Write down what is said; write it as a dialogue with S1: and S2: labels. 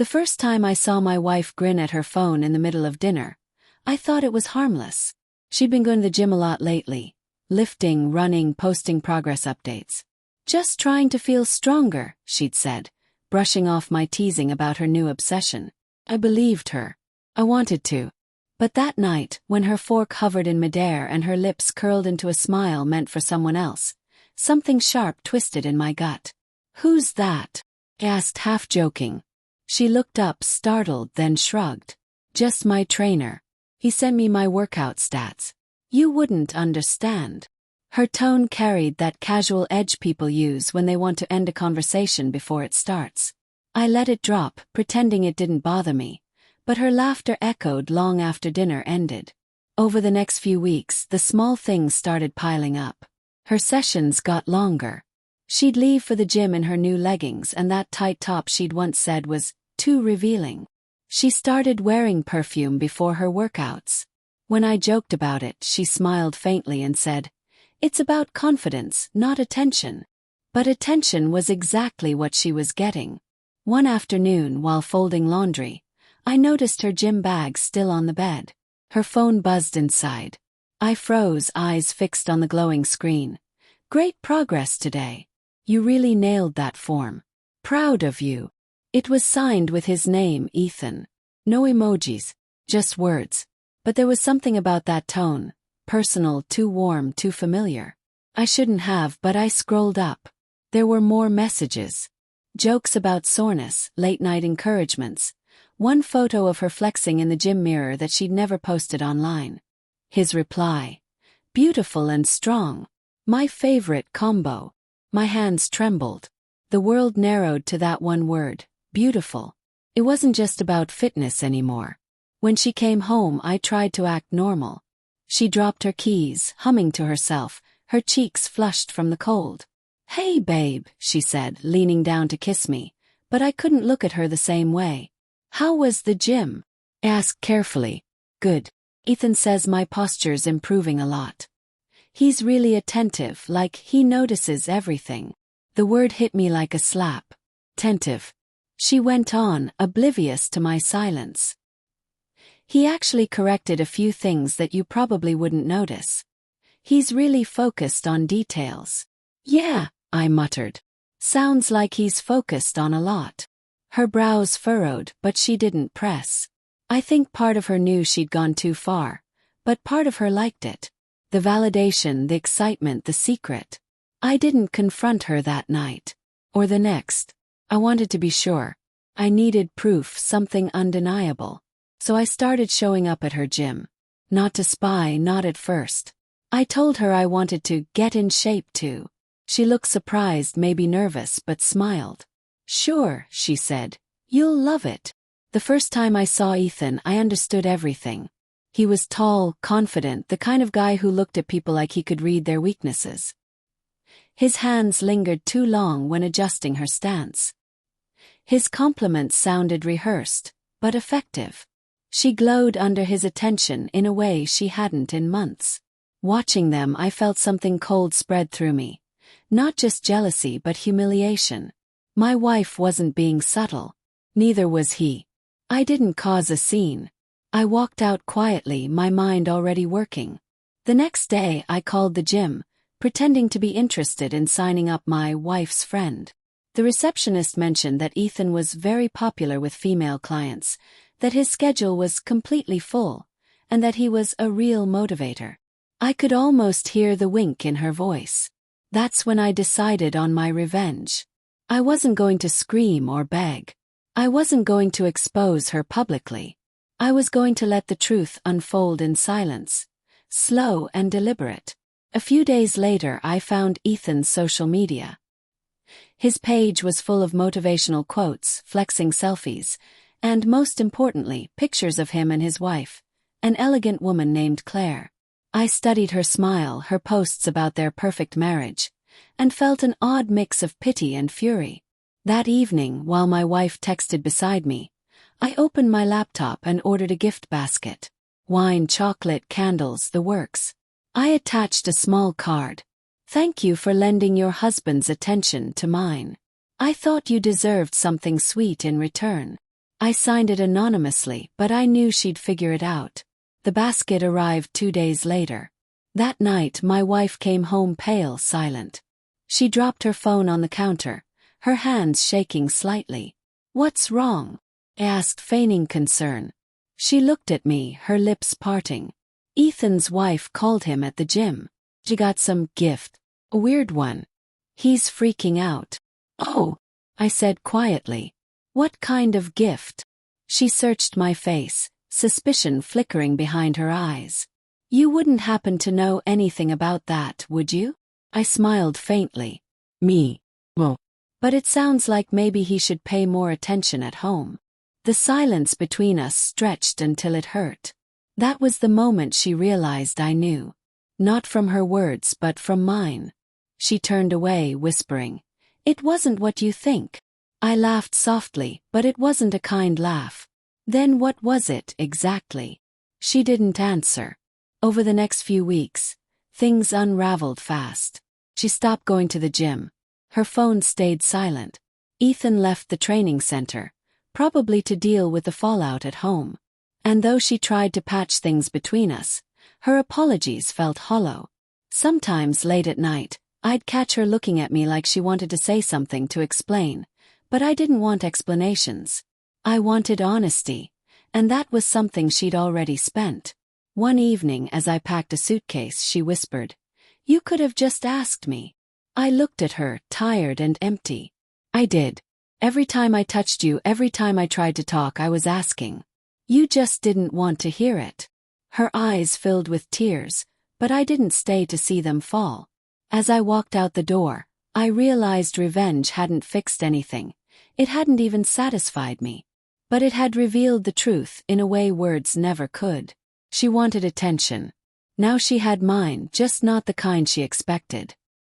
S1: The first time I saw my wife grin at her phone in the middle of dinner, I thought it was harmless. She'd been going to the gym a lot lately, lifting, running, posting progress updates. Just trying to feel stronger, she'd said, brushing off my teasing about her new obsession. I believed her. I wanted to. But that night, when her fork hovered in midair and her lips curled into a smile meant for someone else, something sharp twisted in my gut. "Who's that?" I asked, half joking. She looked up, startled, then shrugged. "Just my trainer. He sent me my workout stats. You wouldn't understand." Her tone carried that casual edge people use when they want to end a conversation before it starts. I let it drop, pretending it didn't bother me, but her laughter echoed long after dinner ended. Over the next few weeks, the small things started piling up. Her sessions got longer. She'd leave for the gym in her new leggings, and that tight top she'd once said was too revealing. She started wearing perfume before her workouts. When I joked about it, she smiled faintly and said, "It's about confidence, not attention." But attention was exactly what she was getting. One afternoon, while folding laundry, I noticed her gym bag still on the bed. Her phone buzzed inside. I froze, eyes fixed on the glowing screen. "Great progress today. You really nailed that form. Proud of you." It was signed with his name, Ethan. No emojis, just words. But there was something about that tone. Personal, too warm, too familiar. I shouldn't have, but I scrolled up. There were more messages. Jokes about soreness, late-night encouragements. One photo of her flexing in the gym mirror that she'd never posted online. His reply. "Beautiful and strong. My favorite combo." My hands trembled. The world narrowed to that one word, beautiful. It wasn't just about fitness anymore. When she came home, I tried to act normal. She dropped her keys, humming to herself, her cheeks flushed from the cold. "Hey babe," she said, leaning down to kiss me, but I couldn't look at her the same way. "How was the gym?" I asked carefully. "Good. Ethan says my posture's improving a lot. He's really attentive, like he notices everything." The word hit me like a slap. Attentive. She went on, oblivious to my silence. "He actually corrected a few things that you probably wouldn't notice. He's really focused on details." "Yeah," I muttered. "Sounds like he's focused on a lot." Her brows furrowed, but she didn't press. I think part of her knew she'd gone too far, but part of her liked it. The validation, the excitement, the secret. I didn't confront her that night. Or the next. I wanted to be sure. I needed proof, something undeniable. So I started showing up at her gym. Not to spy, not at first. I told her I wanted to get in shape too. She looked surprised, maybe nervous, but smiled. "Sure," she said. "You'll love it." The first time I saw Ethan, I understood everything. He was tall, confident, the kind of guy who looked at people like he could read their weaknesses. His hands lingered too long when adjusting her stance. His compliments sounded rehearsed, but effective. She glowed under his attention in a way she hadn't in months. Watching them, I felt something cold spread through me. Not just jealousy, but humiliation. My wife wasn't being subtle. Neither was he. I didn't cause a scene. I walked out quietly, my mind already working. The next day, I called the gym, pretending to be interested in signing up my wife's friend. The receptionist mentioned that Ethan was very popular with female clients, that his schedule was completely full, and that he was a real motivator. I could almost hear the wink in her voice. That's when I decided on my revenge. I wasn't going to scream or beg. I wasn't going to expose her publicly. I was going to let the truth unfold in silence, slow and deliberate. A few days later, I found Ethan's social media. His page was full of motivational quotes, flexing selfies, and most importantly, pictures of him and his wife, an elegant woman named Claire. I studied her smile, her posts about their perfect marriage, and felt an odd mix of pity and fury. That evening, while my wife texted beside me, I opened my laptop and ordered a gift basket. Wine, chocolate, candles, the works. I attached a small card. "Thank you for lending your husband's attention to mine. I thought you deserved something sweet in return." I signed it anonymously, but I knew she'd figure it out. The basket arrived 2 days later. That night my wife came home pale, silent. She dropped her phone on the counter, her hands shaking slightly. "What's wrong?" I asked, feigning concern. She looked at me, her lips parting. "Ethan's wife called him at the gym. She got some gift. A weird one. He's freaking out." "Oh," I said quietly. "What kind of gift?" She searched my face, suspicion flickering behind her eyes. "You wouldn't happen to know anything about that, would you?" I smiled faintly. "Me? Well, but it sounds like maybe he should pay more attention at home." The silence between us stretched until it hurt. That was the moment she realized I knew. Not from her words but from mine. She turned away, whispering, "It wasn't what you think." I laughed softly, but it wasn't a kind laugh. "Then what was it, exactly?" She didn't answer. Over the next few weeks, things unraveled fast. She stopped going to the gym. Her phone stayed silent. Ethan left the training center, probably to deal with the fallout at home. And though she tried to patch things between us, her apologies felt hollow. Sometimes late at night, I'd catch her looking at me like she wanted to say something to explain, but I didn't want explanations. I wanted honesty, and that was something she'd already spent. One evening as I packed a suitcase, she whispered, "You could have just asked me." I looked at her, tired and empty. "I did. Every time I touched you, every time I tried to talk, I was asking. You just didn't want to hear it." Her eyes filled with tears, but I didn't stay to see them fall. As I walked out the door, I realized revenge hadn't fixed anything. It hadn't even satisfied me. But it had revealed the truth in a way words never could. She wanted attention. Now she had mine, just not the kind she expected.